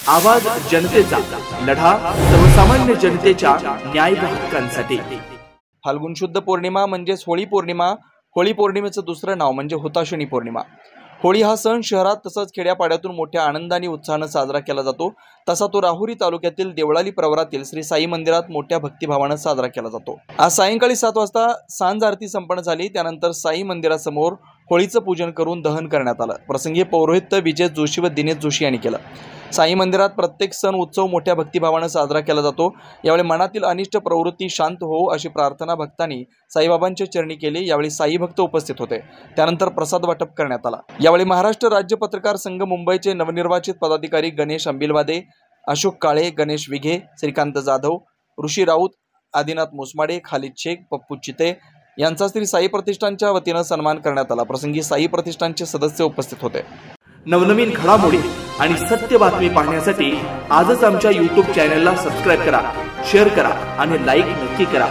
आवाज जनतेचा, लढा सर्वसामान्य जनतेच्या न्याय व हक्कांसाठी। फाल्गुन शुद्ध पौर्णिमा म्हणजेच होळी पौर्णिमा। होळी पौर्णिमेचं दुसरं नाव म्हणजे हुताशनी पौर्णिमा। होळी हा सण शहरात तसंच खेड्यापाड्यातून मोठ्या आनंदाने उत्साहाने साजरा केला जातो। तसा तो राहुरी तालुक्यातील देवळाली प्रवरातील श्री साई मंदिरात मोठ्या भक्तिभावाने साजरा केला जातो। आज सायंकाळी 7 वाजता सांज आरती संपन्न झाली। त्यानंतर साई मंदिरासमोर होळीचं पूजन करून दहन करण्यात आलं। प्रसंगी पौरोहित्य विजय जोशी व दिनेश जोशी यांनी केलं। साई मंदिरात प्रत्येक सण उत्सव मोठ्या भक्तिभावाने साजरा केला जातो। यावेळी मनातील अनिष्ट प्रवृत्ती शांत हो अशी प्रार्थना भक्तांनी साईबाबांच्या चरणी केली। यावेळी साई भक्त उपस्थित होते। त्यानंतर प्रसाद वाटप करण्यात आला। यावेळी महाराष्ट्र राज्य पत्रकार संघ मुंबईचे नवनिर्वाचित पदाधिकारी गणेश अंबिलवादे, अशोक काळे, गणेश विघे, श्रीकांत जाधव, ऋषी राऊत, आदिनाथ मोसमाडे, खालिद शेख, पप्पू चिते यांचा श्री साई प्रतिष्ठानच्या वतीने सन्मान करण्यात आला। प्रसंगी साई प्रतिष्ठानचे सदस्य उपस्थित होते। नवनवीन घडामोडी आणि सत्य बातमी पाहण्यासाठी आजच आमच्या YouTube चॅनलला सबस्क्राइब करा, शेअर करा आणि लाईक नक्की करा।